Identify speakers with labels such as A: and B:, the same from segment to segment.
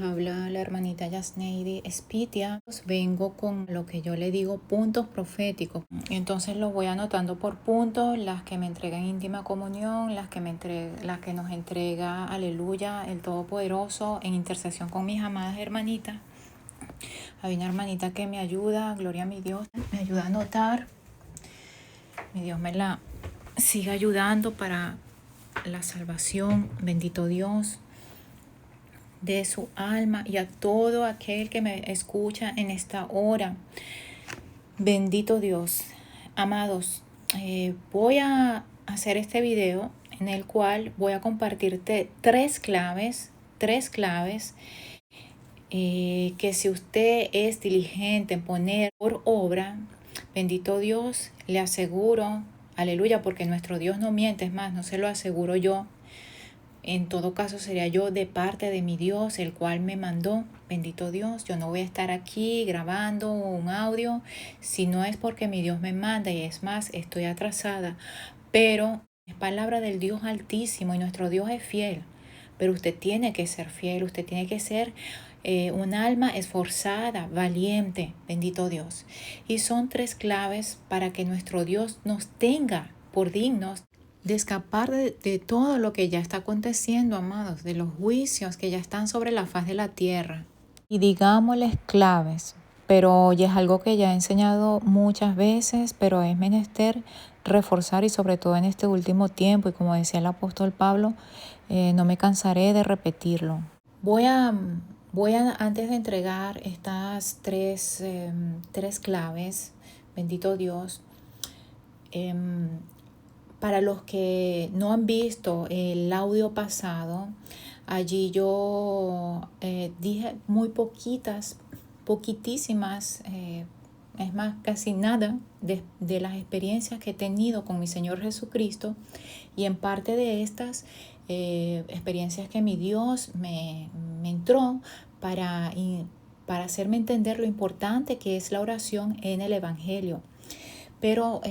A: Habla la hermanita Yasneidi Espitia. Vengo con lo que yo le digo puntos proféticos. Entonces los voy anotando por puntos, las que me entregan íntima comunión, las que nos entrega, aleluya, el Todopoderoso en intercesión con mis amadas hermanitas. Hay una hermanita que me ayuda, gloria a mi Dios, me ayuda a anotar. Mi Dios me la siga ayudando para la salvación, bendito Dios, de su alma y a todo aquel que me escucha en esta hora. Bendito Dios. Amados, voy a hacer este video en el cual voy a compartirte tres claves que si usted es diligente en poner por obra, bendito Dios, le aseguro, aleluya, porque nuestro Dios no miente, es más, no se lo aseguro yo. En todo caso sería yo de parte de mi Dios, el cual me mandó. Bendito Dios, yo no voy a estar aquí grabando un audio si no es porque mi Dios me manda, y es más, estoy atrasada. Pero es palabra del Dios Altísimo y nuestro Dios es fiel. Pero usted tiene que ser fiel, usted tiene que ser un alma esforzada, valiente, bendito Dios. Y son tres claves para que nuestro Dios nos tenga por dignos de escapar de todo lo que ya está aconteciendo, amados, de los juicios que ya están sobre la faz de la tierra. Y digámosles claves, pero ya es algo que ya he enseñado muchas veces, pero es menester reforzar, y sobre todo en este último tiempo, y como decía el apóstol Pablo, no me cansaré de repetirlo. Voy a, antes de entregar estas tres claves, bendito Dios, para los que no han visto el audio pasado, allí yo dije muy poquitísimas, es más, casi nada de las experiencias que he tenido con mi Señor Jesucristo, y en parte de estas experiencias que mi Dios me entró para hacerme entender lo importante que es la oración en el Evangelio. Pero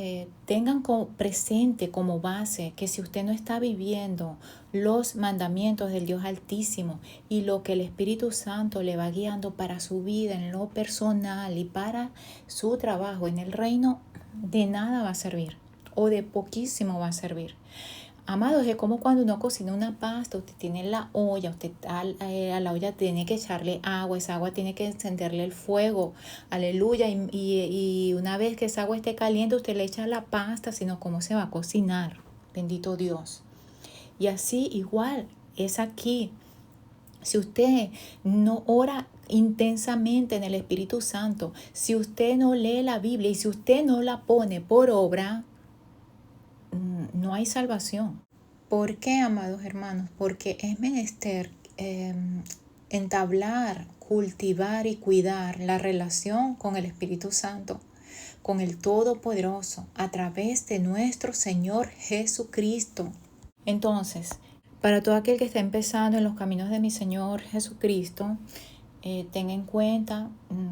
A: tengan presente como base que si usted no está viviendo los mandamientos del Dios Altísimo y lo que el Espíritu Santo le va guiando para su vida en lo personal y para su trabajo en el reino, de nada va a servir o de poquísimo va a servir. Amados, es como cuando uno cocina una pasta, usted tiene la olla, usted a la olla tiene que echarle agua, esa agua tiene que encenderle el fuego, aleluya, y una vez que esa agua esté caliente, usted le echa la pasta, sino cómo se va a cocinar, bendito Dios. Y así igual es aquí. Si usted no ora intensamente en el Espíritu Santo, si usted no lee la Biblia y si usted no la pone por obra, no hay salvación. ¿Por qué, amados hermanos? Porque es menester entablar, cultivar y cuidar la relación con el Espíritu Santo, con el Todopoderoso, a través de nuestro Señor Jesucristo. Entonces, para todo aquel que está empezando en los caminos de mi Señor Jesucristo, tenga en cuenta,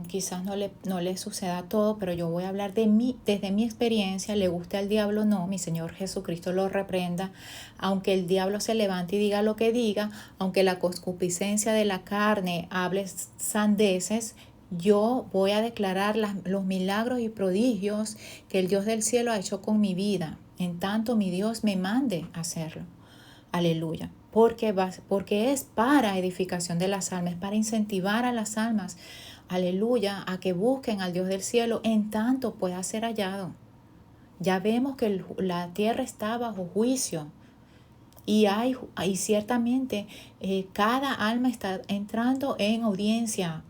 A: quizás no le suceda todo, pero yo voy a hablar desde mi experiencia, le guste al diablo o no, mi Señor Jesucristo lo reprenda, aunque el diablo se levante y diga lo que diga, aunque la concupiscencia de la carne hable sandeces, yo voy a declarar los milagros y prodigios que el Dios del cielo ha hecho con mi vida, en tanto mi Dios me mande a hacerlo. Aleluya. Porque es para edificación de las almas, es para incentivar a las almas, aleluya, a que busquen al Dios del cielo en tanto pueda ser hallado. Ya vemos que la tierra está bajo juicio y ciertamente cada alma está entrando en audiencia.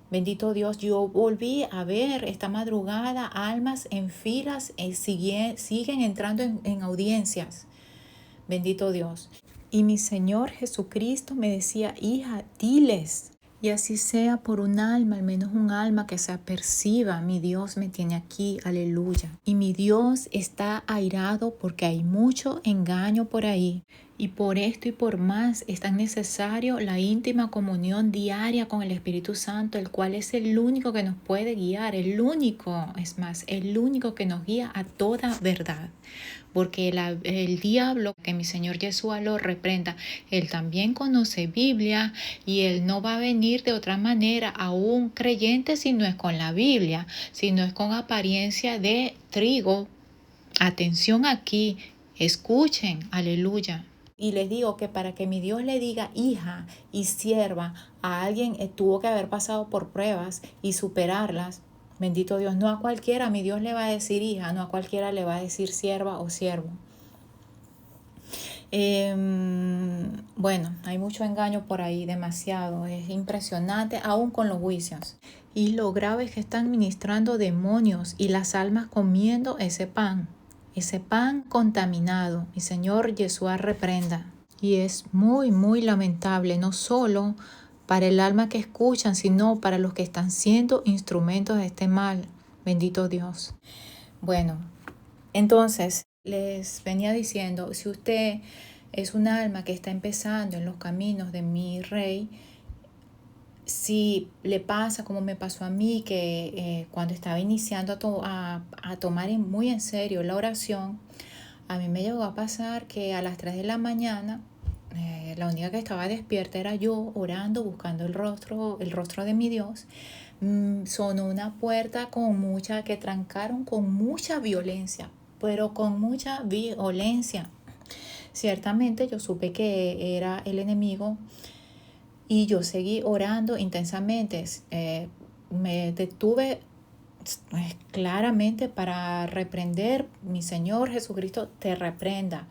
A: Bendito Dios, yo volví a ver esta madrugada almas en filas, siguen entrando en audiencias. Bendito Dios. Y mi Señor Jesucristo me decía, hija, diles. Y así sea por un alma, al menos un alma que se aperciba, mi Dios me tiene aquí, aleluya. Y mi Dios está airado porque hay mucho engaño por ahí. Y por esto y por más es tan necesario la íntima comunión diaria con el Espíritu Santo, el cual es el único que nos puede guiar, el único, es más, el único que nos guía a toda verdad. Porque el diablo, que mi Señor Yeshua lo reprenda, él también conoce Biblia y él no va a venir de otra manera a un creyente si no es con la Biblia, si no es con apariencia de trigo. Atención aquí, escuchen, aleluya. Y les digo que para que mi Dios le diga hija y sierva a alguien, tuvo que haber pasado por pruebas y superarlas. Bendito Dios, no a cualquiera mi Dios le va a decir hija, no a cualquiera le va a decir sierva o siervo. Bueno, hay mucho engaño por ahí, demasiado, es impresionante, aún con los juicios. Y lo grave es que están ministrando demonios y las almas comiendo ese pan contaminado. Mi Señor Yeshua reprenda. Y es muy, muy lamentable, no solo para el alma que escuchan, sino para los que están siendo instrumentos de este mal. Bendito Dios. Bueno, entonces les venía diciendo, si usted es un alma que está empezando en los caminos de mi Rey, si le pasa como me pasó a mí, que cuando estaba iniciando a tomar muy en serio la oración, a mí me llegó a pasar que a las 3 de la mañana, la única que estaba despierta era yo, orando, buscando el rostro de mi Dios. Sonó una puerta que trancaron con mucha violencia, pero con mucha violencia. Ciertamente yo supe que era el enemigo y yo seguí orando intensamente. Me detuve claramente para reprender. Mi Señor Jesucristo te reprenda.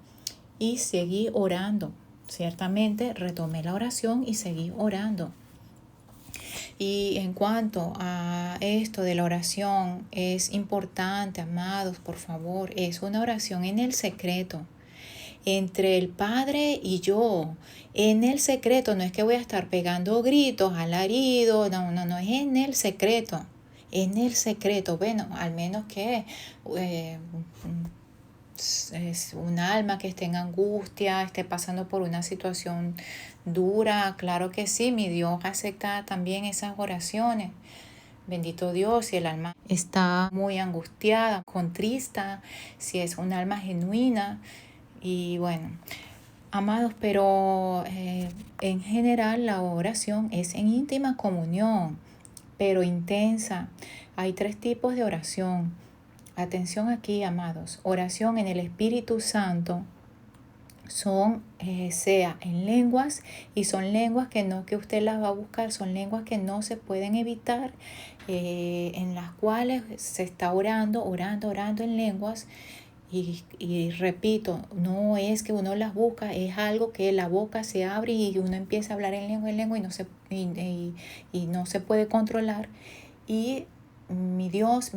A: Y seguí orando. Ciertamente retomé la oración y seguí orando. Y en cuanto a esto de la oración, es importante, amados, por favor, es una oración en el secreto, entre el Padre y yo, en el secreto. No es que voy a estar pegando gritos, alaridos, no, es en el secreto. En el secreto, bueno, al menos que es un alma que esté en angustia, esté pasando por una situación dura, claro que sí, mi Dios acepta también esas oraciones. Bendito Dios, si el alma está muy angustiada, contrista, si es un alma genuina. Y bueno, amados, pero en general la oración es en íntima comunión, pero intensa. Hay 3 tipos de oración. Atención aquí, amados. Oración en el Espíritu Santo son, sea en lenguas, y son lenguas que no que usted las va a buscar, son lenguas que no se pueden evitar, en las cuales se está orando en lenguas. Y repito, no es que uno las busca, es algo que la boca se abre y uno empieza a hablar en lengua y no se puede controlar. Y mi Dios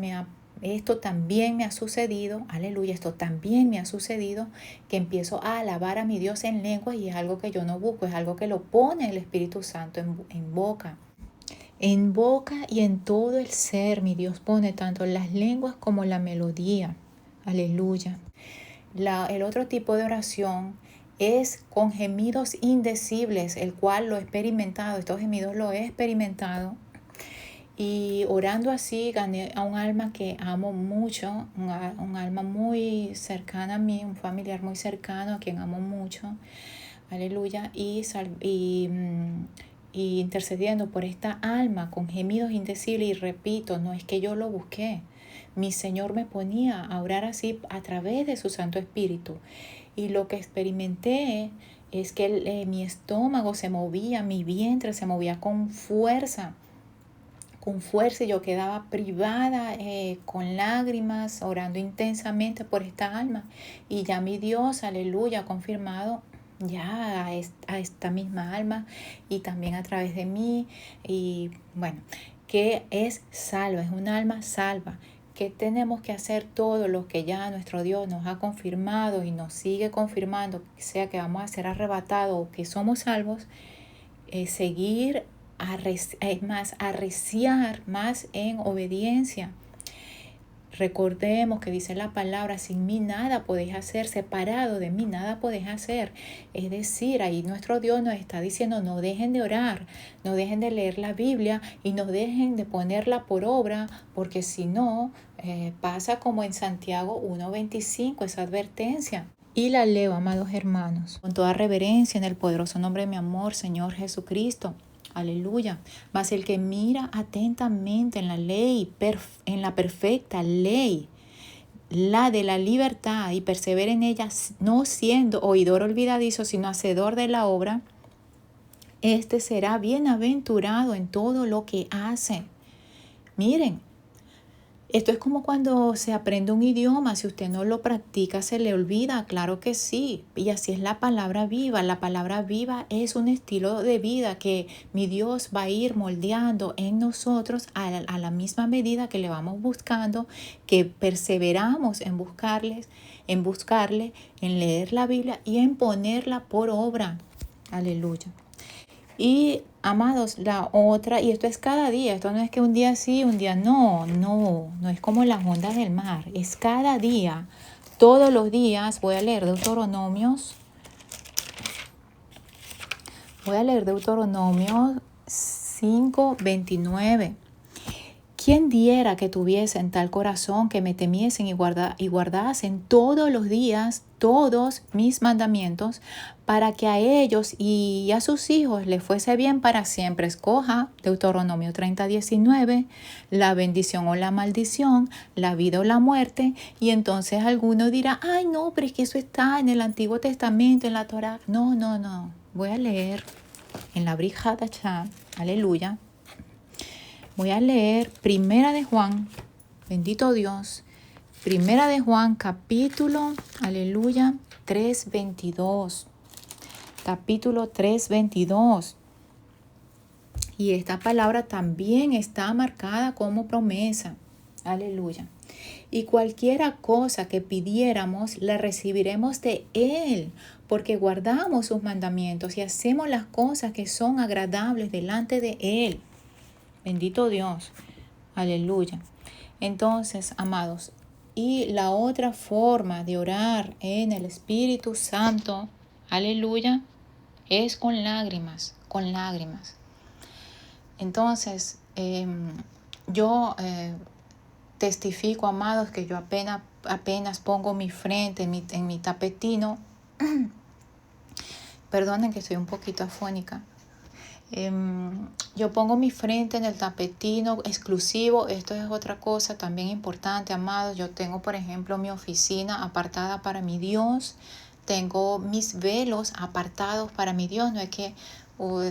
A: esto también me ha sucedido, aleluya, esto también me ha sucedido, que empiezo a alabar a mi Dios en lengua y es algo que yo no busco, es algo que lo pone el Espíritu Santo en boca. En boca y en todo el ser, mi Dios pone tanto las lenguas como la melodía. Aleluya. El otro tipo de oración es con gemidos indecibles, el cual lo he experimentado, estos gemidos lo he experimentado. Y orando así gané a un alma que amo mucho, un alma muy cercana a mí, un familiar muy cercano a quien amo mucho. Aleluya. Y intercediendo por esta alma con gemidos indecibles. Y repito, no es que yo lo busqué. Mi Señor me ponía a orar así a través de su Santo Espíritu. Y lo que experimenté es que mi estómago se movía, mi vientre se movía con fuerza, y yo quedaba privada, con lágrimas, orando intensamente por esta alma. Y ya mi Dios, aleluya, ha confirmado ya a esta misma alma y también a través de mí. Y bueno, que es salva, es un alma salva. Que tenemos que hacer todo lo que ya nuestro Dios nos ha confirmado y nos sigue confirmando, sea que vamos a ser arrebatados o que somos salvos, seguir arreciar más en obediencia, Recordemos que dice la palabra, sin mí nada podéis hacer, separado de mí nada podéis hacer. Es decir, ahí nuestro Dios nos está diciendo, no dejen de orar, no dejen de leer la Biblia y no dejen de ponerla por obra, porque si no, pasa como en Santiago 1:25, esa advertencia. Y la leo, amados hermanos, con toda reverencia en el poderoso nombre de mi amor, Señor Jesucristo. Aleluya. Mas el que mira atentamente en la ley, en la perfecta ley, la de la libertad, y persevera en ella, no siendo oidor olvidadizo, sino hacedor de la obra, este será bienaventurado en todo lo que hace. Miren, esto es como cuando se aprende un idioma, si usted no lo practica se le olvida, claro que sí. Y así es la palabra viva. La palabra viva es un estilo de vida que mi Dios va a ir moldeando en nosotros a la misma medida que le vamos buscando, que perseveramos en buscarle, en leer la Biblia y en ponerla por obra. Aleluya. Y amados, la otra, y esto es cada día, esto no es que un día sí, un día no es como las ondas del mar, es cada día, todos los días. Voy a leer Deuteronomios 5:29. ¿Quién diera que tuviesen tal corazón que me temiesen y guardasen todos los días todos mis mandamientos, para que a ellos y a sus hijos les fuese bien para siempre? Escoja Deuteronomio 30:19, la bendición o la maldición, la vida o la muerte. Y entonces alguno dirá, ay no, pero es que eso está en el Antiguo Testamento, en la Torá. No. Voy a leer en la Brit Hadashah, aleluya. Voy a leer Primera de Juan, bendito Dios, Primera de Juan, capítulo, aleluya, 3:22. Capítulo 3:22. Y esta palabra también está marcada como promesa. Aleluya. Y cualquiera cosa que pidiéramos, la recibiremos de Él, porque guardamos sus mandamientos y hacemos las cosas que son agradables delante de Él. Bendito Dios. Aleluya. Entonces, amados, y la otra forma de orar en el Espíritu Santo, aleluya, es con lágrimas, con lágrimas. Entonces, yo testifico, amados, que yo apenas pongo mi frente en mi tapetino. Perdonen que estoy un poquito afónica. Yo pongo mi frente en el tapetino exclusivo. Esto es otra cosa también importante, amados. Yo tengo, por ejemplo, mi oficina apartada para mi Dios. Tengo mis velos apartados para mi Dios. No es que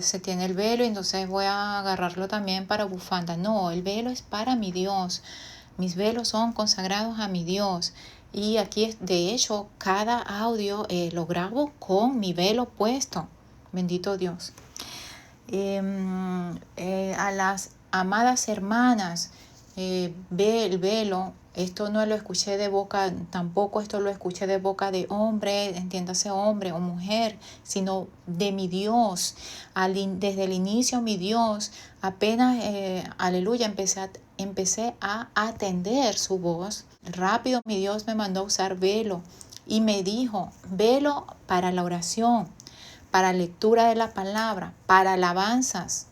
A: se tiene el velo y entonces voy a agarrarlo también para bufanda. No, el velo es para mi Dios. Mis velos son consagrados a mi Dios. Y aquí, de hecho, cada audio lo grabo con mi velo puesto. Bendito Dios. A las amadas hermanas, ve el velo. Esto no lo escuché de boca, tampoco esto lo escuché de boca de hombre, entiéndase hombre o mujer, sino de mi Dios. Desde el inicio mi Dios, apenas, aleluya, empecé a atender su voz. Rápido mi Dios me mandó a usar velo y me dijo, velo para la oración, para lectura de la palabra, para alabanzas,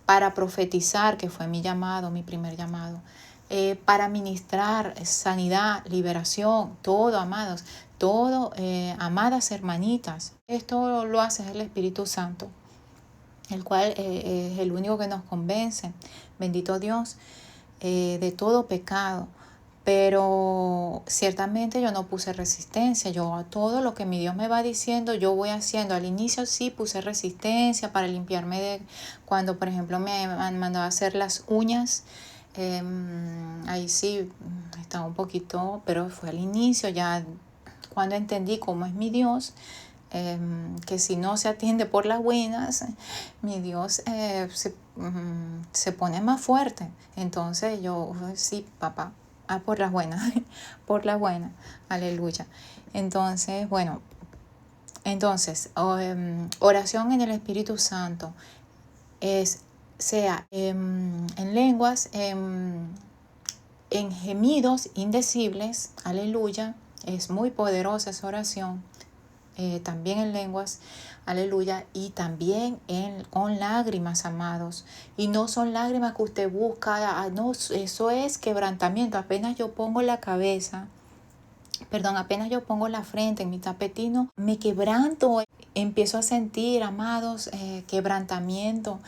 A: para profetizar, que fue mi llamado, mi primer llamado, para ministrar sanidad, liberación, todo, amados, todo, amadas hermanitas. Esto lo hace el Espíritu Santo, el cual es el único que nos convence, bendito Dios, de todo pecado. Pero ciertamente yo no puse resistencia. Yo a todo lo que mi Dios me va diciendo, yo voy haciendo. Al inicio sí puse resistencia para limpiarme de cuando, por ejemplo, me han mandado a hacer las uñas. Ahí sí estaba un poquito, pero fue al inicio, ya cuando entendí cómo es mi Dios. Que si no se atiende por las buenas, mi Dios se pone más fuerte. Entonces yo, sí, papá, por las buenas, por las buenas, aleluya. Entonces, bueno, oración en el Espíritu Santo sea en lenguas, en gemidos indecibles, aleluya. Es muy poderosa esa oración, también en lenguas, aleluya, y también con lágrimas, amados. Y no son lágrimas que usted busca, no, eso es quebrantamiento. Apenas yo pongo la cabeza, apenas yo pongo la frente en mi tapetino, me quebranto, empiezo a sentir, amados, quebrantamiento,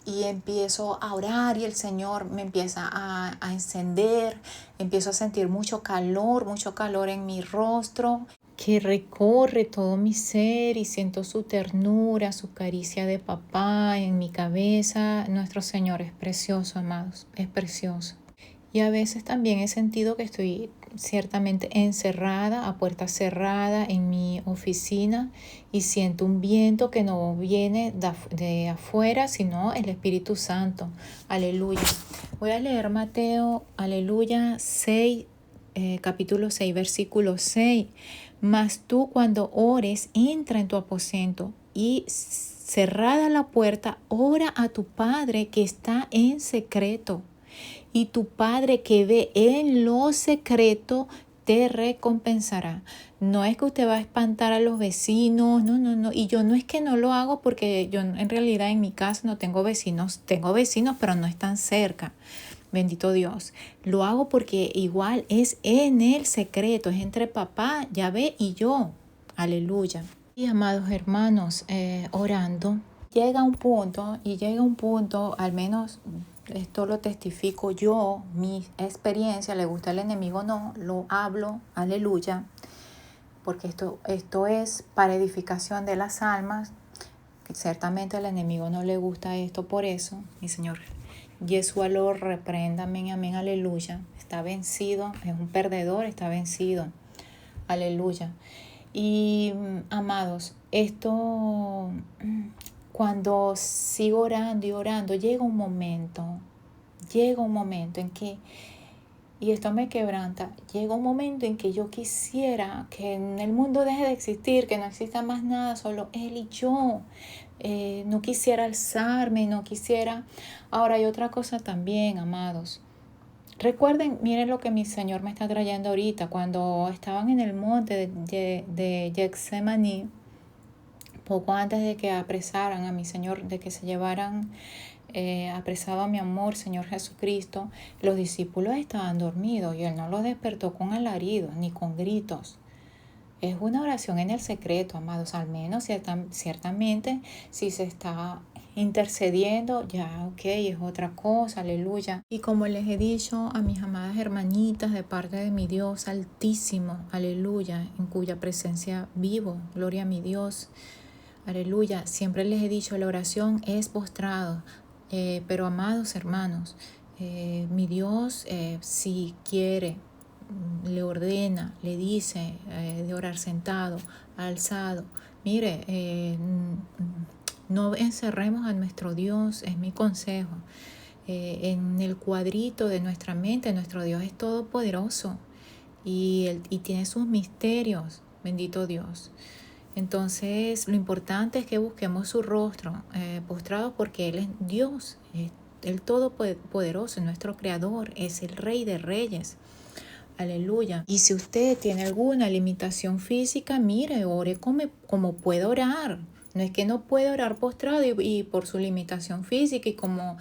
A: y empiezo a orar y el Señor me empieza a encender, empiezo a sentir mucho calor en mi rostro, que recorre todo mi ser y siento su ternura, su caricia de papá en mi cabeza. Nuestro Señor es precioso, amados, es precioso. Y a veces también he sentido que estoy ciertamente encerrada, a puerta cerrada en mi oficina y siento un viento que no viene de afuera, sino el Espíritu Santo. Aleluya. Voy a leer Mateo, aleluya, 6, capítulo 6, versículo 6. Mas tú cuando ores, entra en tu aposento y cerrada la puerta, ora a tu Padre que está en secreto. Y tu Padre que ve en lo secreto te recompensará. No es que usted va a espantar a los vecinos, no. Y yo no es que no lo hago porque yo en realidad en mi casa no tengo vecinos pero no están cerca. Bendito Dios. Lo hago porque igual es en el secreto, es entre papá, Yahvé y yo. Aleluya. Y amados hermanos, orando, llega un punto, al menos esto lo testifico yo, mi experiencia, le gusta al enemigo, no, lo hablo, aleluya, porque esto es para edificación de las almas. Ciertamente al enemigo no le gusta esto, por eso, mi Señor Yeshua lo reprenda, amén, amén, aleluya. Está vencido, es un perdedor, está vencido, aleluya. Y amados, esto, cuando sigo orando y orando, llega un momento en que, y esto me quebranta, llega un momento en que yo quisiera que en el mundo deje de existir, que no exista más nada, solo Él y yo. No quisiera alzarme, no quisiera. Ahora hay otra cosa también, amados. Recuerden, miren lo que mi Señor me está trayendo ahorita. Cuando estaban en el monte de Getsemaní, poco antes de que apresaran a mi Señor, de que se llevaran apresado a mi amor, Señor Jesucristo, los discípulos estaban dormidos y Él no los despertó con alaridos ni con gritos. Es una oración en el secreto, amados, al menos ciertamente si se está intercediendo, ya ok, es otra cosa, aleluya. Y como les he dicho a mis amadas hermanitas de parte de mi Dios altísimo, aleluya, en cuya presencia vivo, gloria a mi Dios, aleluya, siempre les he dicho, la oración es postrado, pero amados hermanos, mi Dios si quiere, le ordena, le dice de orar sentado, alzado. Mire, no encerremos a nuestro Dios, es mi consejo. En el cuadrito de nuestra mente, nuestro Dios es todopoderoso y tiene sus misterios, bendito Dios. Entonces, lo importante es que busquemos su rostro postrado porque Él es Dios, el todopoderoso, nuestro creador, es el Rey de Reyes. Aleluya. Y si usted tiene alguna limitación física, mire, ore como puede orar. No es que no puede orar postrado y por su limitación física y como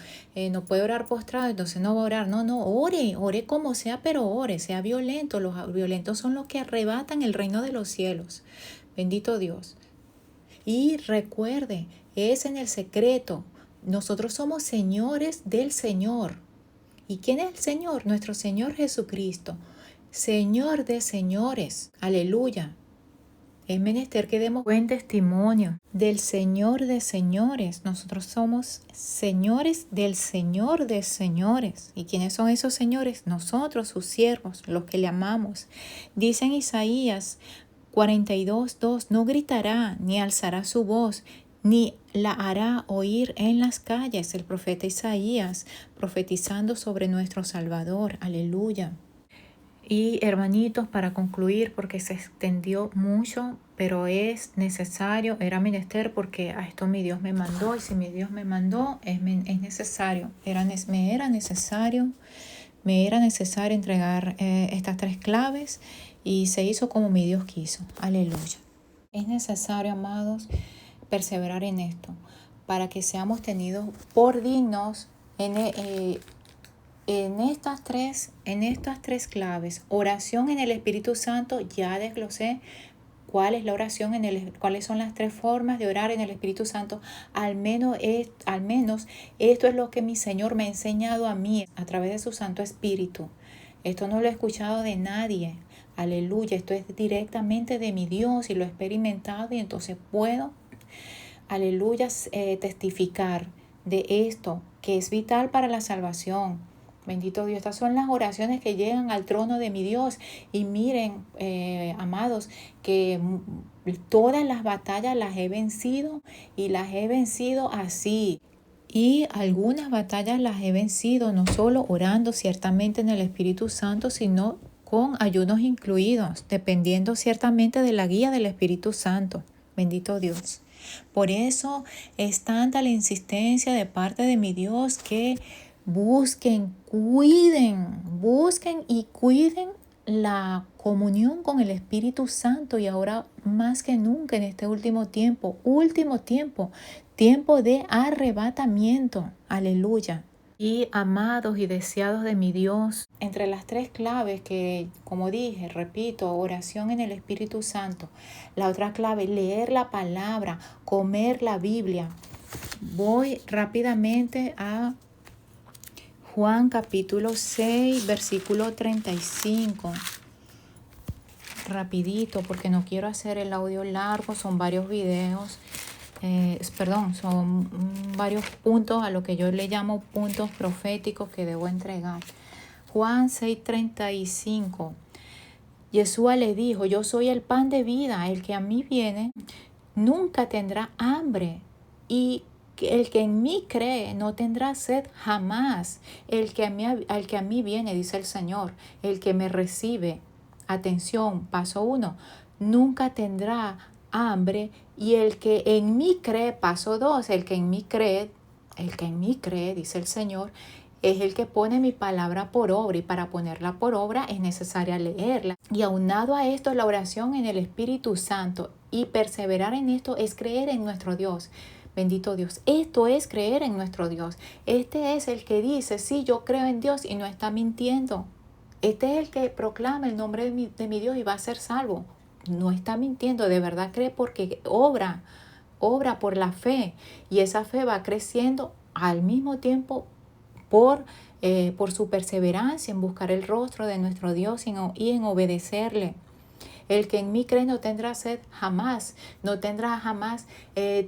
A: no puede orar postrado, entonces no va a orar. No, ore como sea, pero ore, sea violento. Los violentos son los que arrebatan el reino de los cielos. Bendito Dios. Y recuerde, es en el secreto. Nosotros somos señores del Señor. ¿Y quién es el Señor? Nuestro Señor Jesucristo. Señor de señores, aleluya. Es menester que demos buen testimonio del Señor de señores. Nosotros somos señores del Señor de señores. ¿Y quiénes son esos señores? Nosotros, sus siervos, los que le amamos. Dice en Isaías 42:2, no gritará ni alzará su voz, ni la hará oír en las calles. El profeta Isaías profetizando sobre nuestro Salvador. Aleluya. Y hermanitos, para concluir, porque se extendió mucho, pero es necesario, era menester porque a esto mi Dios me mandó y si mi Dios me mandó es necesario, me era necesario me era necesario entregar estas 3 claves y se hizo como mi Dios quiso. Aleluya. Es necesario, amados, perseverar en esto para que seamos tenidos por dignos en estas tres claves. Oración en el Espíritu Santo, ya desglosé cuál es la oración, cuáles son las 3 formas de orar en el Espíritu Santo. Al menos esto es lo que mi Señor me ha enseñado a mí a través de su Santo Espíritu. Esto no lo he escuchado de nadie. Aleluya, esto es directamente de mi Dios y lo he experimentado, y entonces puedo, aleluya, testificar de esto que es vital para la salvación. Bendito Dios, estas son las oraciones que llegan al trono de mi Dios. Y miren, amados, que todas las batallas las he vencido, y las he vencido así. Y algunas batallas las he vencido no solo orando ciertamente en el Espíritu Santo, sino con ayunos incluidos, dependiendo ciertamente de la guía del Espíritu Santo. Bendito Dios. Por eso es tanta la insistencia de parte de mi Dios que busquen y cuiden la comunión con el Espíritu Santo, y ahora más que nunca en este último tiempo de arrebatamiento. Aleluya. Y amados y deseados de mi Dios, entre las 3 claves que, como dije, repito, oración en el Espíritu Santo. La otra clave, leer la palabra, comer la Biblia. Voy rápidamente a Juan capítulo 6, versículo 35. Rapidito, porque no quiero hacer el audio largo, son varios videos. Son varios puntos, a lo que yo le llamo puntos proféticos que debo entregar. Juan 6:35. Yeshua le dijo: yo soy el pan de vida, el que a mí viene nunca tendrá hambre, y el que en mí cree no tendrá sed jamás. Al que a mí viene, dice el Señor, el que me recibe, atención, paso 1, nunca tendrá hambre, y el que en mí cree, paso 2, el que en mí cree, dice el Señor, es el que pone mi palabra por obra, y para ponerla por obra es necesaria leerla. Y aunado a esto, la oración en el Espíritu Santo, y perseverar en esto es creer en nuestro Dios. Bendito Dios, esto es creer en nuestro Dios. Este es el que dice: sí, yo creo en Dios, y no está mintiendo. Este es el que proclama el nombre de mi Dios y va a ser salvo. No está mintiendo, de verdad cree, porque obra por la fe, y esa fe va creciendo al mismo tiempo por su perseverancia en buscar el rostro de nuestro Dios y en obedecerle. El que en mí cree no tendrá sed jamás, no tendrá jamás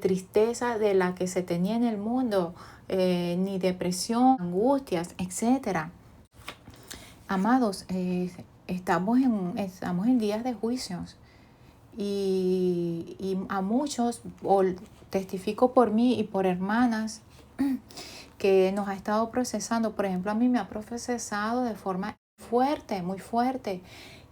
A: tristeza de la que se tenía en el mundo, ni depresión, angustias, etc. Amados, estamos en días de juicios, y a muchos, o testifico por mí y por hermanas que nos ha estado procesando. Por ejemplo, a mí me ha procesado de forma fuerte, muy fuerte.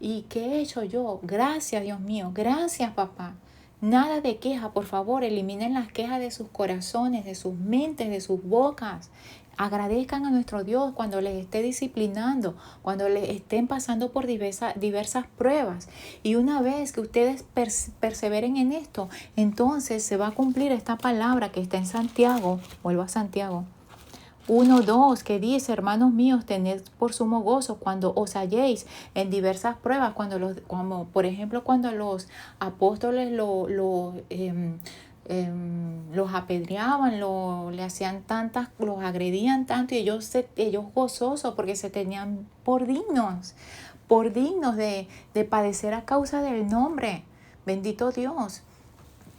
A: ¿Y qué he hecho yo? Gracias, Dios mío, gracias, papá. Nada de queja, por favor, eliminen las quejas de sus corazones, de sus mentes, de sus bocas. Agradezcan a nuestro Dios cuando les esté disciplinando, cuando les estén pasando por diversas pruebas. Y una vez que ustedes perseveren en esto, entonces se va a cumplir esta palabra que está en Santiago. Vuelvo a Santiago 1:2, que dice: hermanos míos, tened por sumo gozo cuando os halléis en diversas pruebas, como por ejemplo cuando los apóstoles los apedreaban, le hacían los agredían tanto, y ellos gozosos porque se tenían por dignos de padecer a causa del nombre. Bendito Dios.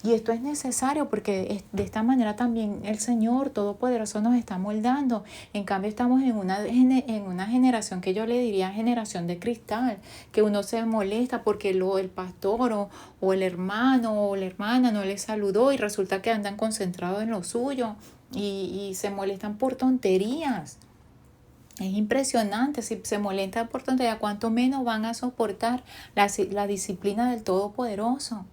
A: Y esto es necesario porque de esta manera también el Señor Todopoderoso nos está moldando. En cambio, estamos en una generación que yo le diría generación de cristal, que uno se molesta porque el pastor o el hermano o la hermana no le saludó, y resulta que andan concentrados en lo suyo y se molestan por tonterías. Es impresionante. Si se molestan por tonterías, ¿cuánto menos van a soportar la disciplina del Todopoderoso?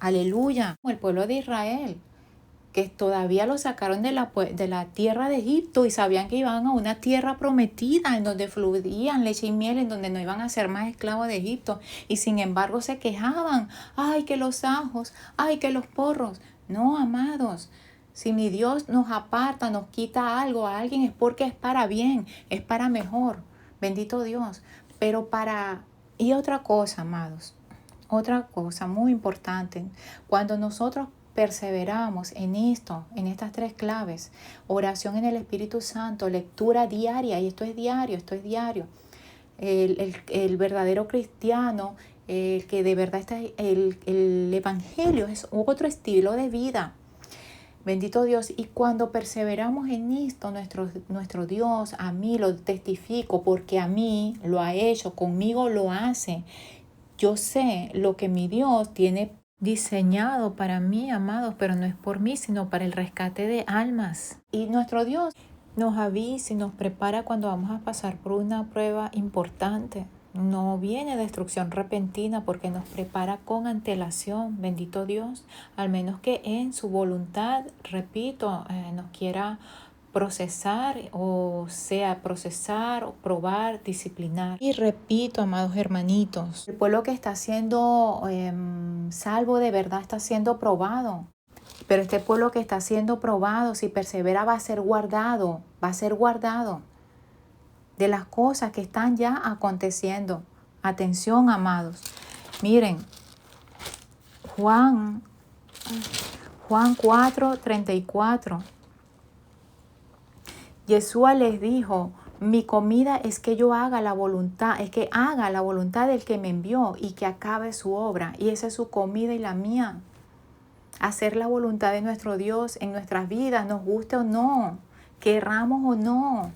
A: Aleluya. El pueblo de Israel, que todavía los sacaron de la tierra de Egipto y sabían que iban a una tierra prometida en donde fluían leche y miel, en donde no iban a ser más esclavos de Egipto. Y sin embargo se quejaban, ay, que los ajos, ay, que los porros. No, amados, si mi Dios nos aparta, nos quita algo a alguien, es porque es para bien, es para mejor. Bendito Dios. Y otra cosa, amados, otra cosa muy importante, cuando nosotros perseveramos en esto, en estas 3 claves, oración en el Espíritu Santo, lectura diaria, y esto es diario. El verdadero cristiano, el que de verdad está, el evangelio es otro estilo de vida. Bendito Dios. Y cuando perseveramos en esto, nuestro Dios, a mí lo testifico, porque a mí lo ha hecho, conmigo lo hace. Yo sé lo que mi Dios tiene diseñado para mí, amados, pero no es por mí, sino para el rescate de almas. Y nuestro Dios nos avisa y nos prepara cuando vamos a pasar por una prueba importante. No viene destrucción repentina porque nos prepara con antelación, bendito Dios, al menos que en su voluntad, repito, nos quiera procesar, o probar, disciplinar. Y repito, amados hermanitos, el pueblo que está siendo salvo de verdad está siendo probado. Pero este pueblo que está siendo probado, si persevera, va a ser guardado de las cosas que están ya aconteciendo. Atención, amados. Miren, Juan 4:34. Yeshua les dijo, mi comida es que haga la voluntad del que me envió y que acabe su obra. Y esa es su comida y la mía. Hacer la voluntad de nuestro Dios en nuestras vidas, nos guste o no, querramos o no.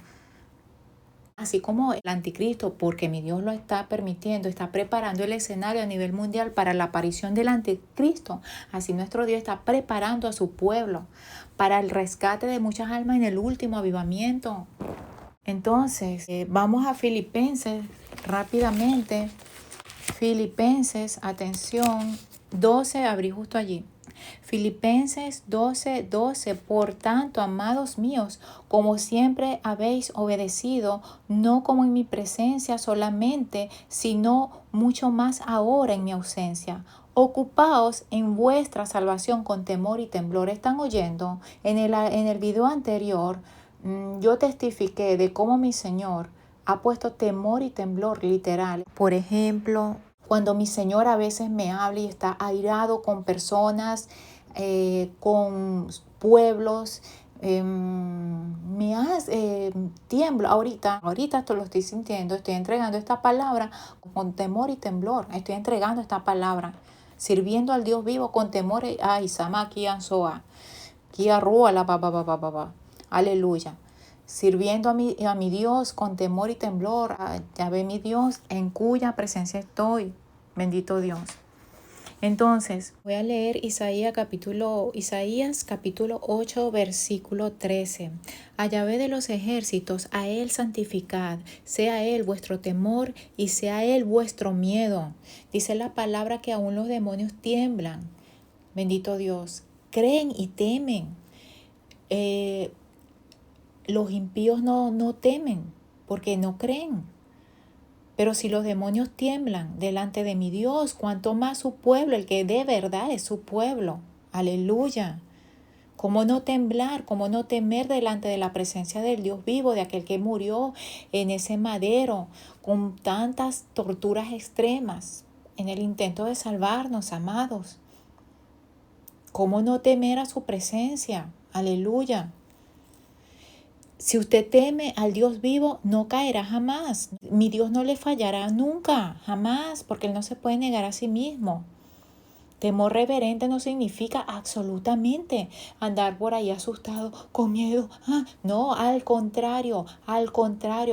A: Así como el anticristo, porque mi Dios lo está permitiendo, está preparando el escenario a nivel mundial para la aparición del anticristo. Así nuestro Dios está preparando a su pueblo para el rescate de muchas almas en el último avivamiento. Entonces, vamos a Filipenses rápidamente. Filipenses, atención, 12, abrí justo allí. Filipenses 12:12. Por tanto, amados míos, como siempre habéis obedecido, no como en mi presencia solamente, sino mucho más ahora en mi ausencia. Ocupaos en vuestra salvación con temor y temblor. ¿Están oyendo? En el video anterior, yo testifiqué de cómo mi Señor ha puesto temor y temblor literal. Por ejemplo, cuando mi Señor a veces me habla y está airado con personas, con pueblos, tiemblo ahorita esto lo estoy sintiendo, estoy entregando esta palabra con temor y temblor, estoy entregando esta palabra, sirviendo al Dios vivo con temor, sama kia soa, kia rua la pa, aleluya. Sirviendo a mi Dios con temor y temblor, ya ve mi Dios en cuya presencia estoy, bendito Dios. Entonces, voy a leer Isaías capítulo 8, versículo 13. A Yahvé de los ejércitos, a Él santificad, sea Él vuestro temor y sea Él vuestro miedo. Dice la palabra que aún los demonios tiemblan. Bendito Dios. Creen y temen. Los impíos no temen porque no creen. Pero si los demonios tiemblan delante de mi Dios, cuanto más su pueblo, el que de verdad es su pueblo. Aleluya. ¿Cómo no temblar? ¿Cómo no temer delante de la presencia del Dios vivo, de aquel que murió en ese madero con tantas torturas extremas en el intento de salvarnos, amados? ¿Cómo no temer a su presencia? Aleluya. Si usted teme al Dios vivo, no caerá jamás. Mi Dios no le fallará nunca, jamás, porque Él no se puede negar a sí mismo. Temor reverente no significa absolutamente andar por ahí asustado, con miedo. No, al contrario,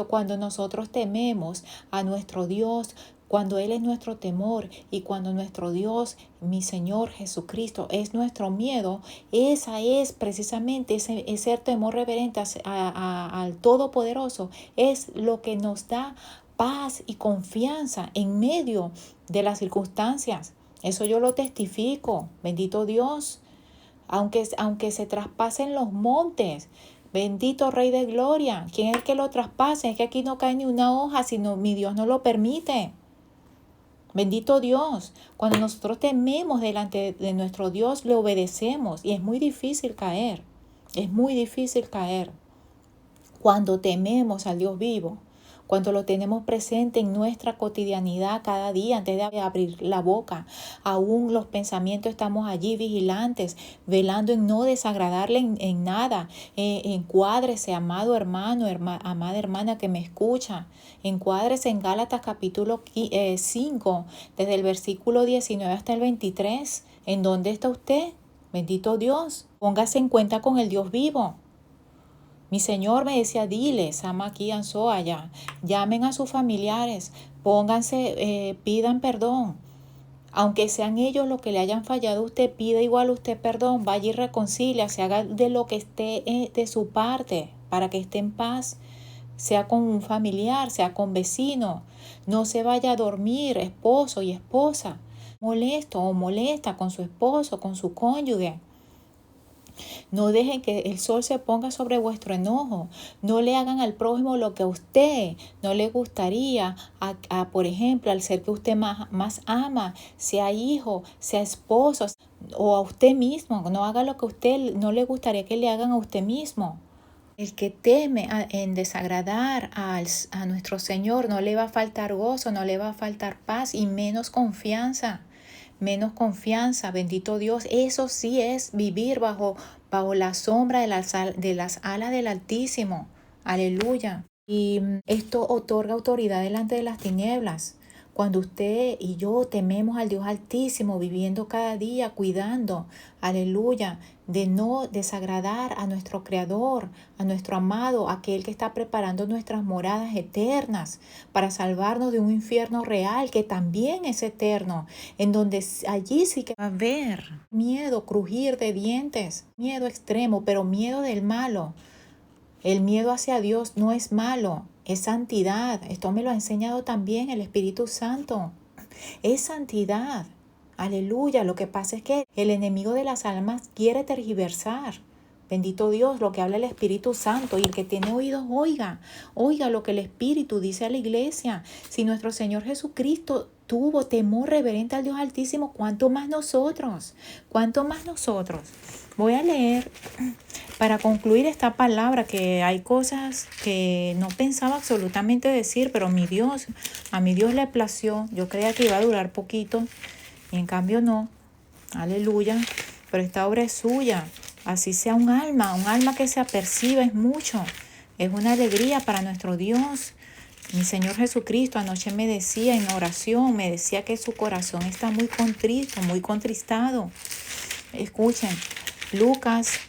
A: cuando nosotros tememos a nuestro Dios, cuando Él es nuestro temor y cuando nuestro Dios, mi Señor Jesucristo, es nuestro miedo, esa es precisamente ese temor reverente al Todopoderoso, es lo que nos da paz y confianza en medio de las circunstancias. Eso yo lo testifico, bendito Dios. aunque se traspasen los montes. Bendito Rey de Gloria. ¿Quién es el que lo traspase? Es que aquí no cae ni una hoja, sino mi Dios no lo permite. Bendito Dios. Cuando nosotros tememos delante de nuestro Dios, le obedecemos y es muy difícil caer. Es muy difícil caer. Cuando tememos al Dios vivo, cuando lo tenemos presente en nuestra cotidianidad cada día antes de abrir la boca, aún los pensamientos estamos allí vigilantes, velando en no desagradarle en nada. Encuádrese, amado hermano, amada hermana que me escucha. Encuádrese en Gálatas capítulo 5, desde el versículo 19 hasta el 23. ¿En dónde está usted? Bendito Dios. Póngase en cuenta con el Dios vivo. Mi Señor me decía, diles, ama aquí, anso allá, llamen a sus familiares, pónganse, pidan perdón. Aunque sean ellos los que le hayan fallado, usted pida igual usted perdón, vaya y reconcilia, se haga de lo que esté de su parte para que esté en paz, sea con un familiar, sea con vecino. No se vaya a dormir, esposo y esposa, molesto o molesta con su esposo, con su cónyuge. No dejen que el sol se ponga sobre vuestro enojo. No le hagan al prójimo lo que a usted no le gustaría, por ejemplo, al ser que usted más ama, sea hijo, sea esposo o a usted mismo. No haga lo que a usted no le gustaría que le hagan a usted mismo. El que teme en desagradar a nuestro Señor, no le va a faltar gozo, no le va a faltar paz y menos confianza. Menos confianza, bendito Dios. Eso sí es vivir bajo la sombra de las alas del Altísimo. Aleluya. Y esto otorga autoridad delante de las tinieblas. Cuando usted y yo tememos al Dios Altísimo, viviendo cada día, cuidando, aleluya, de no desagradar a nuestro Creador, a nuestro amado, aquel que está preparando nuestras moradas eternas para salvarnos de un infierno real que también es eterno, en donde allí sí que va a haber miedo, crujir de dientes, miedo extremo, pero miedo del malo. El miedo hacia Dios no es malo, es santidad. Esto me lo ha enseñado también el Espíritu Santo. Es santidad. Aleluya. Lo que pasa es que el enemigo de las almas quiere tergiversar. Bendito Dios, lo que habla el Espíritu Santo. Y el que tiene oídos, oiga. Oiga lo que el Espíritu dice a la iglesia. Si nuestro Señor Jesucristo tuvo temor reverente al Dios Altísimo, ¿cuánto más nosotros? ¿Cuánto más nosotros? Voy a leer para concluir esta palabra, que hay cosas que no pensaba absolutamente decir, pero a mi Dios le plació. Yo creía que iba a durar poquito y en cambio no. Aleluya. Pero esta obra es suya. Así sea un alma que se aperciba es mucho. Es una alegría para nuestro Dios. Mi Señor Jesucristo anoche me decía en oración, me decía que su corazón está muy contrito, muy contristado. Escuchen, Lucas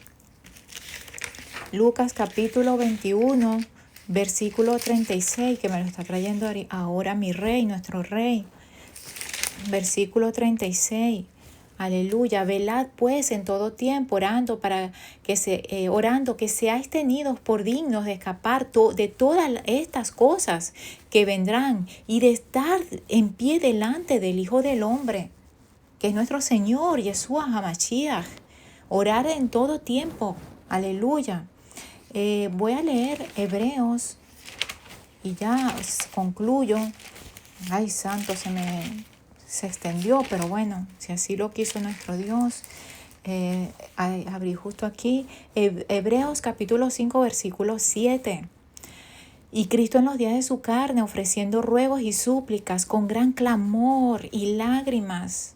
A: capítulo 21, versículo 36, que me lo está trayendo ahora mi Rey, nuestro Rey. Versículo 36. Aleluya. Velad pues en todo tiempo, orando que seáis tenidos por dignos de escapar de todas estas cosas que vendrán y de estar en pie delante del Hijo del Hombre, que es nuestro Señor Yeshua HaMashiach. Orar en todo tiempo. Aleluya. Voy a leer Hebreos y ya concluyo. Ay, santo, se extendió, pero bueno, si así lo quiso nuestro Dios. Abrí justo aquí Hebreos capítulo 5, versículo 7. Y Cristo en los días de su carne, ofreciendo ruegos y súplicas con gran clamor y lágrimas.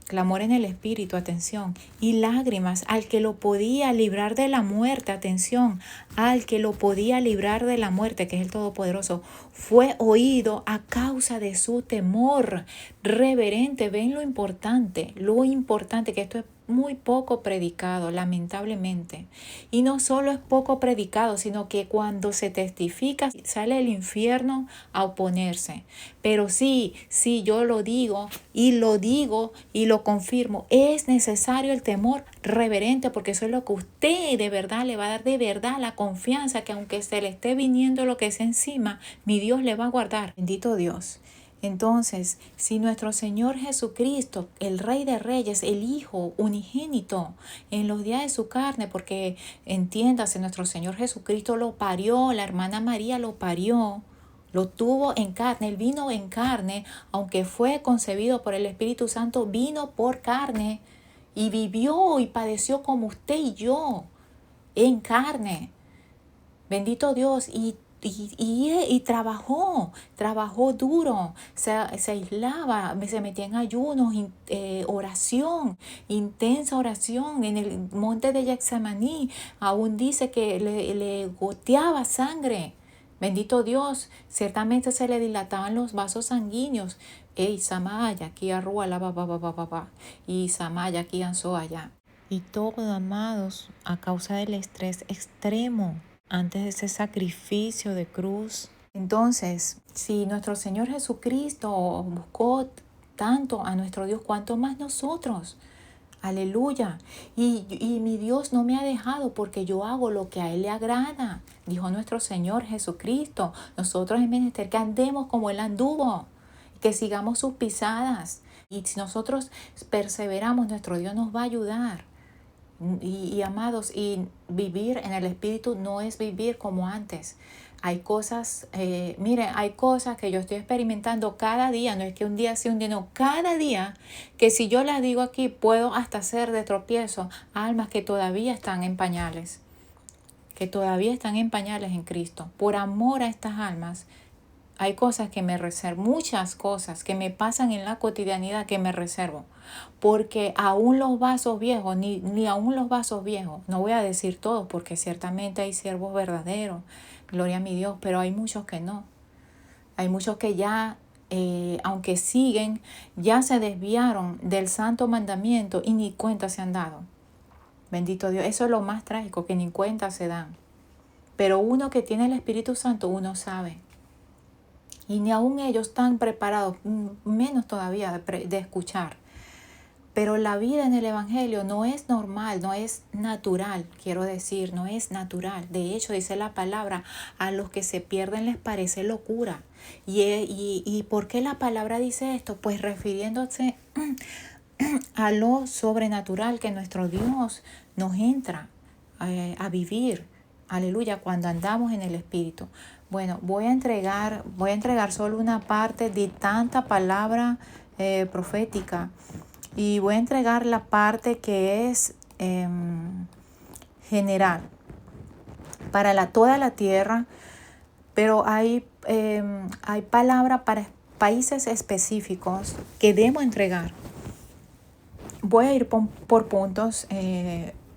A: Clamor en el espíritu, atención, y lágrimas al que lo podía librar de la muerte, atención, al que lo podía librar de la muerte, que es el Todopoderoso, fue oído a causa de su temor reverente. Ven lo importante, que esto es muy poco predicado, lamentablemente. Y no solo es poco predicado, sino que cuando se testifica, sale el infierno a oponerse. Pero sí, yo lo digo y lo confirmo. Es necesario el temor reverente, porque eso es lo que usted de verdad le va a dar de verdad la confianza que aunque se le esté viniendo lo que es encima, mi Dios le va a guardar. Bendito Dios. Entonces, si nuestro Señor Jesucristo, el Rey de Reyes, el Hijo unigénito, en los días de su carne, porque entiéndase, nuestro Señor Jesucristo lo parió, la hermana María lo parió, lo tuvo en carne, Él vino en carne, aunque fue concebido por el Espíritu Santo, vino por carne y vivió y padeció como usted y yo, en carne. Bendito Dios, y trabajó duro, se aislaba, se metía en ayunos, oración, intensa oración en el monte de Getsemaní. Aún dice que le goteaba sangre. Bendito Dios, ciertamente se le dilataban los vasos sanguíneos. Ey, Samaya, aquí arrua la ba, y Samaya, aquí anso allá. Y todo, amados, a causa del estrés extremo antes de ese sacrificio de cruz. Entonces, si nuestro Señor Jesucristo buscó tanto a nuestro Dios, ¿cuánto más nosotros? Aleluya. Y mi Dios no me ha dejado porque yo hago lo que a Él le agrada, dijo nuestro Señor Jesucristo. Nosotros es menester que andemos como Él anduvo, que sigamos sus pisadas. Y si nosotros perseveramos, nuestro Dios nos va a ayudar. Y amados, y vivir en el Espíritu no es vivir como antes. Hay cosas, miren, hay cosas que yo estoy experimentando cada día, no es que un día sí, un día no, cada día, que si yo las digo aquí, puedo hasta hacer de tropiezo almas que todavía están en pañales, en Cristo. Por amor a estas almas, hay cosas que me reservo, muchas cosas que me pasan en la cotidianidad que me reservo. Porque aún los vasos viejos, ni aún los vasos viejos, no voy a decir todos, porque ciertamente hay siervos verdaderos, gloria a mi Dios, pero hay muchos que no. Hay muchos que ya, aunque siguen, ya se desviaron del santo mandamiento y ni cuenta se han dado. Bendito Dios, eso es lo más trágico, que ni cuenta se dan. Pero uno que tiene el Espíritu Santo, uno sabe. Y ni aún ellos están preparados, menos todavía de escuchar. Pero la vida en el Evangelio no es normal, no es natural, quiero decir, no es natural. De hecho, dice la palabra, a los que se pierden les parece locura. ¿Y por qué la palabra dice esto? Pues refiriéndose a lo sobrenatural que nuestro Dios nos entra a vivir. Aleluya, cuando andamos en el Espíritu. Bueno, voy a entregar solo una parte de tanta palabra profética. Y voy a entregar la parte que es general para toda la tierra, pero hay palabra para países específicos que debo entregar. Voy a ir por puntos,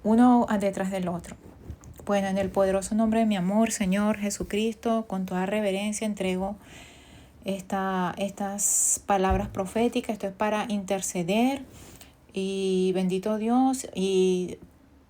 A: uno detrás del otro. Bueno, en el poderoso nombre de mi amor, Señor Jesucristo, con toda reverencia entrego estas palabras proféticas. Esto es para interceder. Y bendito Dios, y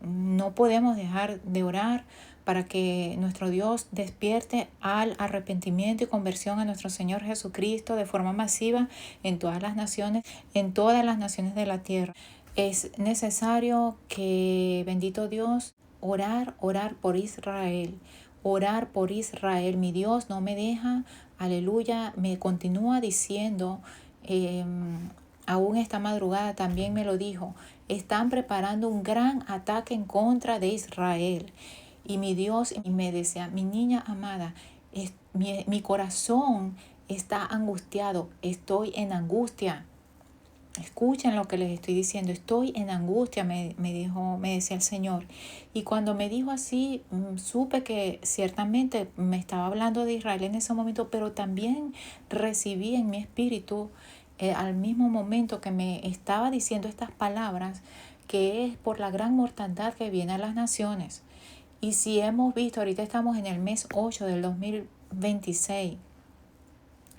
A: no podemos dejar de orar para que nuestro Dios despierte al arrepentimiento y conversión a nuestro Señor Jesucristo de forma masiva en todas las naciones de la tierra. Es necesario que, bendito Dios, orar por Israel. Orar por Israel. Mi Dios no me deja, aleluya, me continúa diciendo, aún esta madrugada también me lo dijo, están preparando un gran ataque en contra de Israel. Y mi Dios me decía, mi niña amada, mi corazón está angustiado, estoy en angustia. Escuchen lo que les estoy diciendo, estoy en angustia, me decía el Señor. Y cuando me dijo así, supe que ciertamente me estaba hablando de Israel en ese momento, pero también recibí en mi espíritu, al mismo momento que me estaba diciendo estas palabras, que es por la gran mortandad que viene a las naciones. Y si hemos visto, ahorita estamos en el mes 8 del 2026,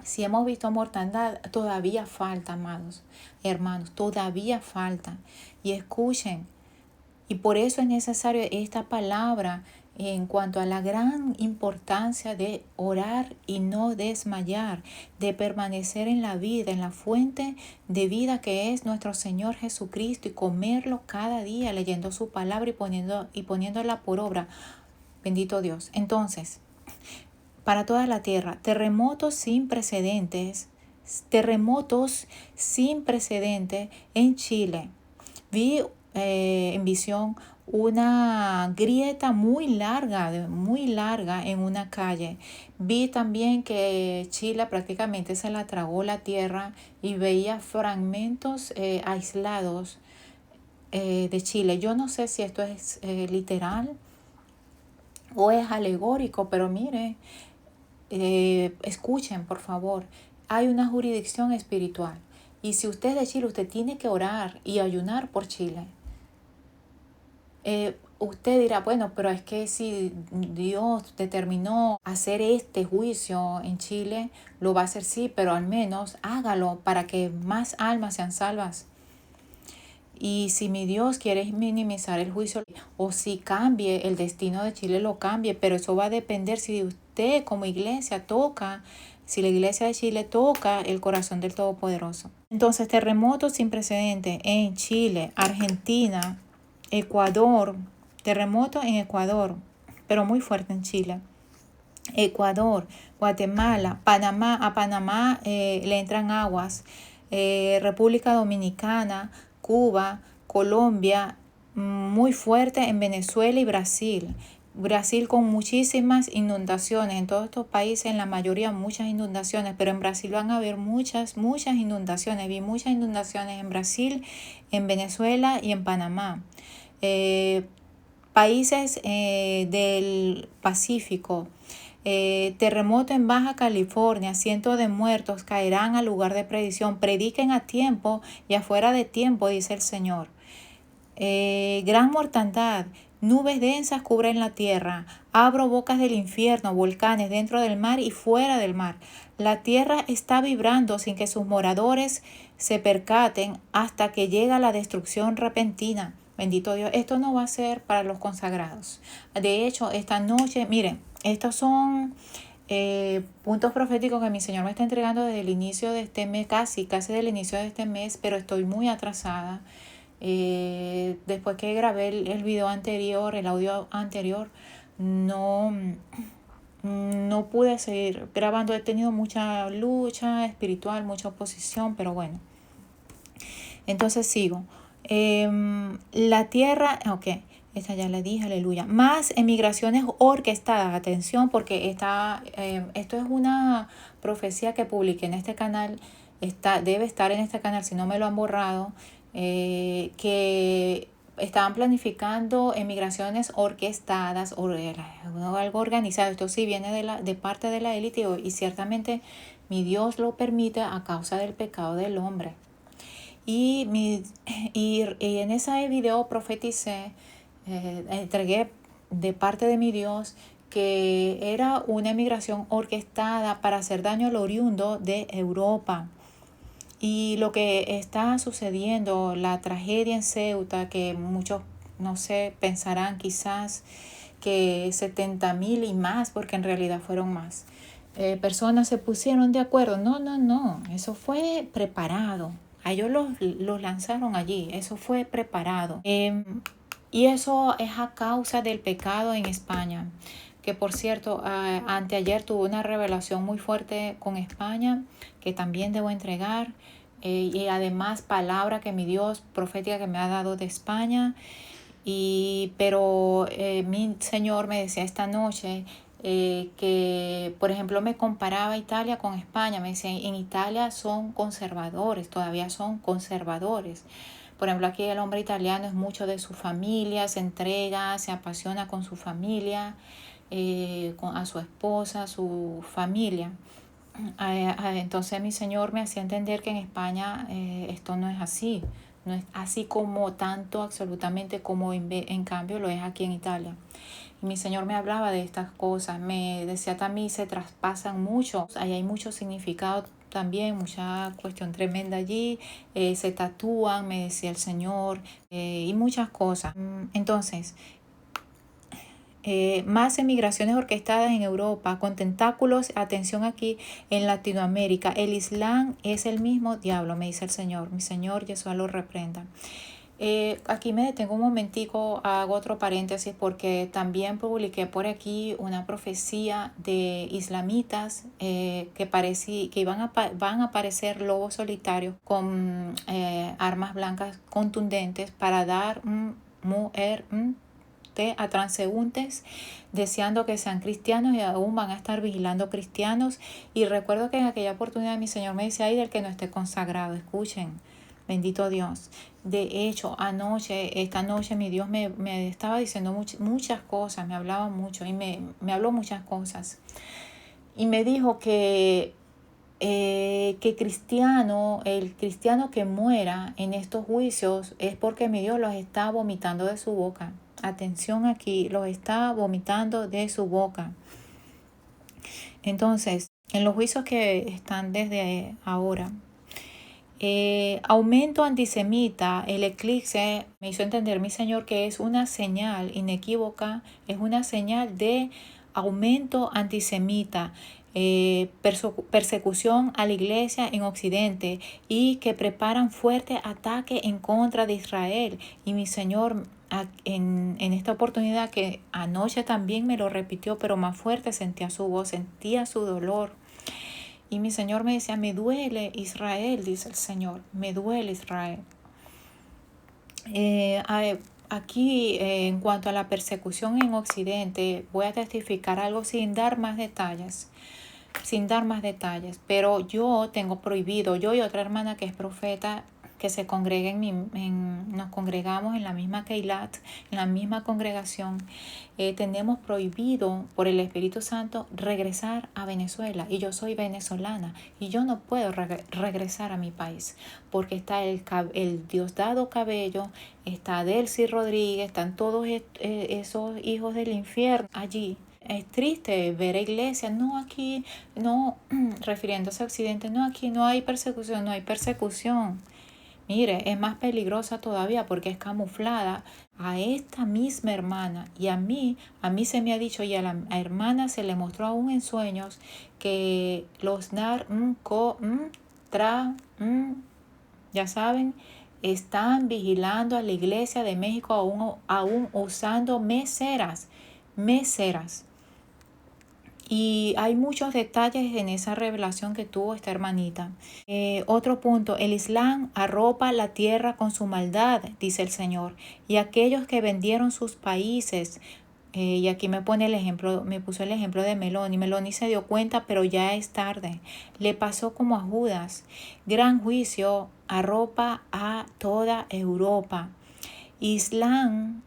A: si hemos visto mortandad, todavía falta, amados hermanos, todavía falta. Y escuchen, y por eso es necesario esta palabra en cuanto a la gran importancia de orar y no desmayar, de permanecer en la vida, en la fuente de vida que es nuestro Señor Jesucristo, y comerlo cada día leyendo su palabra y poniéndola por obra. Bendito Dios. Entonces, para toda la tierra, terremotos sin precedentes terremotos sin precedente en Chile. Vi en visión una grieta muy larga en una calle. Vi también que Chile prácticamente se la tragó la tierra y veía fragmentos aislados de Chile. Yo no sé si esto es literal o es alegórico, pero mire, escuchen por favor, hay una jurisdicción espiritual. Y si usted es de Chile, usted tiene que orar y ayunar por Chile. Usted dirá, bueno, pero es que si Dios determinó hacer este juicio en Chile, lo va a hacer sí, pero al menos hágalo para que más almas sean salvas. Y si mi Dios quiere minimizar el juicio o si cambie el destino de Chile, lo cambie, pero eso va a depender si usted como iglesia toca, si la iglesia de Chile toca el corazón del Todopoderoso. Entonces, terremotos sin precedentes en Chile, Argentina, Ecuador, terremoto en Ecuador, pero muy fuerte en Chile. Ecuador, Guatemala, Panamá, a Panamá le entran aguas, República Dominicana, Cuba, Colombia, muy fuerte en Venezuela y Brasil. Brasil con muchísimas inundaciones. En todos estos países, en la mayoría, muchas inundaciones, pero en Brasil van a haber muchas inundaciones. Vi muchas inundaciones en Brasil, en Venezuela y en Panamá. Países del Pacífico. Terremoto en Baja California, cientos de muertos caerán al lugar de predicción. Prediquen a tiempo y afuera de tiempo, dice el Señor. Gran mortandad, nubes densas cubren la tierra. Abro bocas del infierno, volcanes dentro del mar y fuera del mar. La tierra está vibrando sin que sus moradores se percaten hasta que llega la destrucción repentina. Bendito Dios, esto no va a ser para los consagrados. De hecho, esta noche, miren, estos son puntos proféticos que mi Señor me está entregando desde el inicio de este mes, casi del inicio de este mes, pero estoy muy atrasada. Después que grabé el video anterior, el audio anterior, no pude seguir grabando. He tenido mucha lucha espiritual, mucha oposición, pero bueno. Entonces sigo. La tierra, ok, esta ya la dije, aleluya. Más emigraciones orquestadas, atención, porque esto es una profecía que publiqué en este canal, debe estar en este canal si no me lo han borrado, que estaban planificando emigraciones orquestadas, algo organizado. Esto sí viene de parte de la élite y ciertamente mi Dios lo permite a causa del pecado del hombre. Y en ese video profeticé, entregué de parte de mi Dios que era una emigración orquestada para hacer daño al oriundo de Europa. Y lo que está sucediendo, la tragedia en Ceuta, que muchos, no sé, pensarán quizás que 70,000 y más, porque en realidad fueron más. Personas se pusieron de acuerdo. No, eso fue preparado. A ellos los lanzaron allí, eso fue preparado. Y eso es a causa del pecado en España, que por cierto, anteayer tuve una revelación muy fuerte con España, que también debo entregar, y además palabra que mi Dios profética que me ha dado de España. Pero mi Señor me decía esta noche que, por ejemplo, me comparaba Italia con España. Me decía, en Italia son conservadores, todavía son conservadores. Por ejemplo, aquí el hombre italiano es mucho de su familia, se entrega, se apasiona con su familia, a su esposa, su familia. Entonces mi Señor me hacía entender que en España esto no es así. No es así como tanto, absolutamente, como en cambio lo es aquí en Italia. Y mi Señor me hablaba de estas cosas, me decía también, se traspasan mucho, ahí hay mucho significado también, mucha cuestión tremenda allí, se tatúan, me decía el Señor, y muchas cosas. Entonces, más emigraciones orquestadas en Europa, con tentáculos, atención aquí, en Latinoamérica. El Islam es el mismo diablo, me dice el Señor. Mi Señor Yeshua lo reprenda. Aquí me detengo un momentico, hago otro paréntesis porque también publiqué por aquí una profecía de islamitas que van a aparecer lobos solitarios con armas blancas contundentes para dar a transeúntes deseando que sean cristianos y aún van a estar vigilando cristianos. Y recuerdo que en aquella oportunidad mi Señor me decía: ay, del que no esté consagrado. Escuchen, bendito Dios. De hecho, esta noche mi Dios me estaba diciendo muchas cosas, me hablaba mucho y me habló muchas cosas. Y me dijo que el cristiano que muera en estos juicios es porque mi Dios los está vomitando de su boca. Atención aquí, los está vomitando de su boca. Entonces, en los juicios que están desde ahora, aumento antisemita, el eclipse, me hizo entender mi Señor que es una señal inequívoca, es una señal de aumento antisemita, persecución a la iglesia en Occidente y que preparan fuerte ataque en contra de Israel. Y mi Señor en esta oportunidad, que anoche también me lo repitió, pero más fuerte, sentía su voz, sentía su dolor. Y mi Señor me decía: me duele Israel, dice el Señor, me duele Israel. Aquí, en cuanto a la persecución en Occidente, voy a testificar algo sin dar más detalles, pero yo tengo prohibido, yo y otra hermana que es profeta, que se congreguen, nos congregamos en la misma Keilat, en la misma congregación, tenemos prohibido por el Espíritu Santo regresar a Venezuela. Y yo soy venezolana y yo no puedo regresar a mi país porque está el Diosdado Cabello, está Delcy Rodríguez, están todos esos hijos del infierno allí. Es triste ver a iglesias, no aquí, no, refiriéndose a Occidente, no, aquí no hay persecución, no hay persecución. Mire, es más peligrosa todavía porque es camuflada. A esta misma hermana y a mí se me ha dicho, y a la hermana se le mostró aún en sueños, que los ya saben, están vigilando a la iglesia de México aún usando meseras. Y hay muchos detalles en esa revelación que tuvo esta hermanita. Otro punto, el Islam arropa la tierra con su maldad, dice el Señor. Y aquellos que vendieron sus países, y aquí me puso el ejemplo de Meloni. Meloni se dio cuenta, pero ya es tarde. Le pasó como a Judas. Gran juicio arropa a toda Europa. El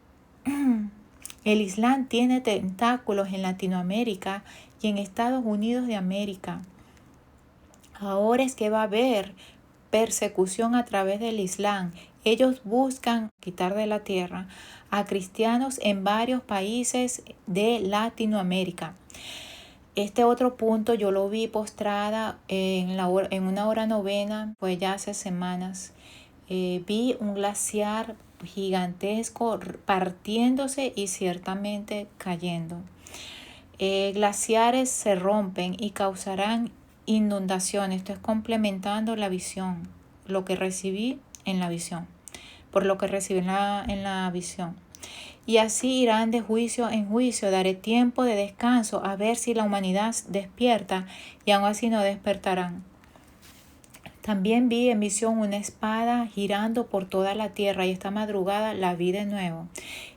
A: Islam tiene tentáculos en Latinoamérica y en Estados Unidos de América. Ahora es que va a haber persecución a través del Islam. Ellos buscan quitar de la tierra a cristianos en varios países de Latinoamérica. Este otro punto yo lo vi postrada en una hora novena, pues ya hace semanas. Vi un glaciar gigantesco partiéndose y ciertamente cayendo. Glaciares se rompen y causarán inundaciones. Esto es complementando la visión, lo que recibí en la visión, por lo que recibí en la visión. Y así irán de juicio en juicio. Daré tiempo de descanso a ver si la humanidad despierta, y aún así no despertarán. También vi en visión una espada girando por toda la tierra, y esta madrugada la vi de nuevo.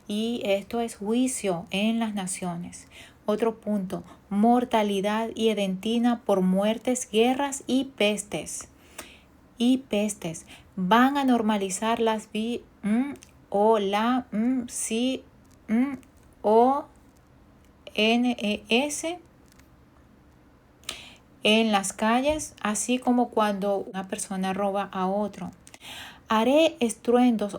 A: Y esto es juicio en las naciones. Otro punto, mortalidad y edentina por muertes, guerras y pestes. Van a normalizar las ONES en las calles, así como cuando una persona roba a otro. Haré estruendos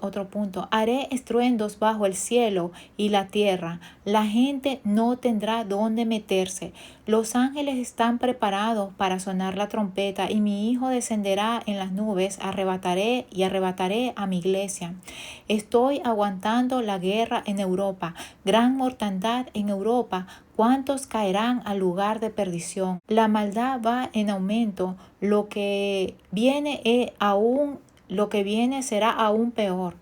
A: bajo el cielo y la tierra. La gente no tendrá dónde meterse. Los ángeles están preparados para sonar la trompeta, y mi Hijo descenderá en las nubes. Arrebataré a mi iglesia. Estoy aguantando la guerra en Europa. Gran mortandad en Europa. ¿Cuántos caerán al lugar de perdición? La maldad va en aumento. Lo que viene será aún peor.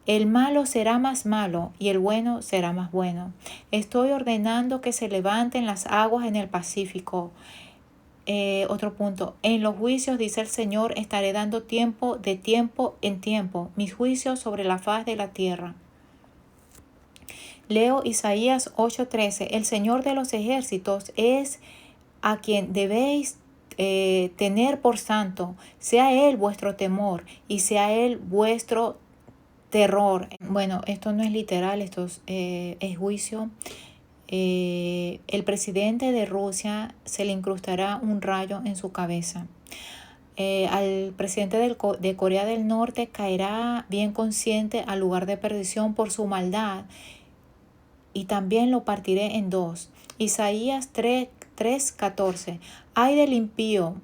A: El malo será más malo y el bueno será más bueno. Estoy ordenando que se levanten las aguas en el Pacífico. Otro punto. En los juicios, dice el Señor, estaré dando tiempo de tiempo en tiempo, mis juicios sobre la faz de la tierra. Leo Isaías 8:13. El Señor de los ejércitos es a quien debéis tener por santo. Sea Él vuestro temor y sea Él vuestro terror. Bueno, esto no es literal, esto es juicio. El presidente de Rusia se le incrustará un rayo en su cabeza. Al presidente de Corea del Norte caerá bien consciente al lugar de perdición por su maldad, y también lo partiré en dos. Isaías 3:14. Ay del impío,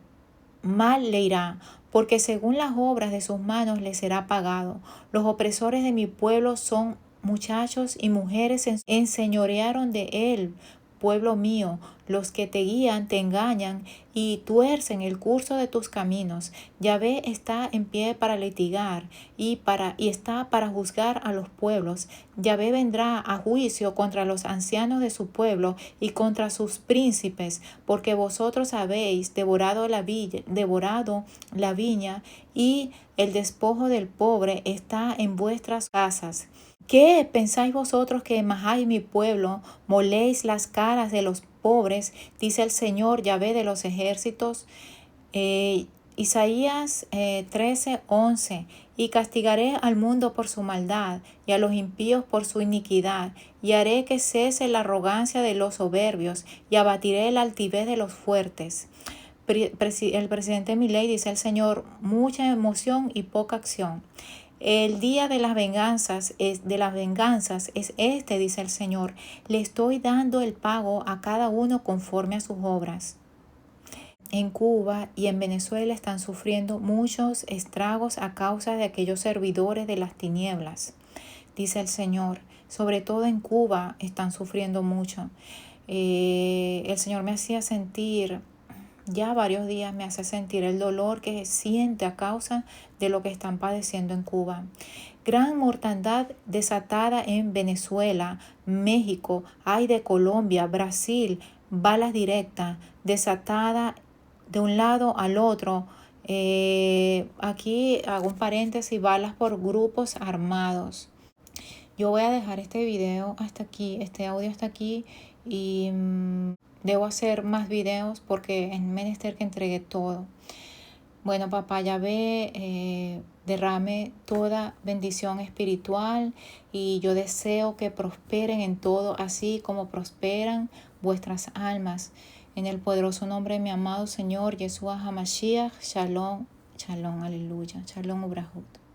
A: mal le irá, porque según las obras de sus manos le será pagado. Los opresores de mi pueblo son muchachos y mujeres, enseñorearon de él. Pueblo mío, los que te guían te engañan y tuercen el curso de tus caminos. Yahvé está en pie para litigar y está para juzgar a los pueblos. Yahvé vendrá a juicio contra los ancianos de su pueblo y contra sus príncipes, porque vosotros habéis devorado la viña y el despojo del pobre está en vuestras casas. ¿Qué pensáis vosotros que majáis mi pueblo, moléis las caras de los pobres? Dice el Señor Yahvé de los ejércitos. Isaías 13:11. Y castigaré al mundo por su maldad y a los impíos por su iniquidad, y haré que cese la arrogancia de los soberbios y abatiré la altivez de los fuertes. El presidente Milei, dice el Señor, mucha emoción y poca acción. El día de las venganzas es este, dice el Señor. Le estoy dando el pago a cada uno conforme a sus obras. En Cuba y en Venezuela están sufriendo muchos estragos a causa de aquellos servidores de las tinieblas, dice el Señor. Sobre todo en Cuba están sufriendo mucho. El Señor me hacía sentir, ya varios días me hace sentir el dolor que siente a causa de lo que están padeciendo en Cuba. Gran mortandad desatada en Venezuela, México, hay de Colombia, Brasil, balas directas, desatada de un lado al otro. Aquí hago un paréntesis, balas por grupos armados. Yo voy a dejar este video hasta aquí, este audio hasta aquí, y debo hacer más videos porque es menester que entregue todo. Bueno, papá Yahvé, derrame toda bendición espiritual y yo deseo que prosperen en todo, así como prosperan vuestras almas. En el poderoso nombre de mi amado Señor Yeshua HaMashiach, Shalom, Shalom, aleluya, Shalom Ubrahut.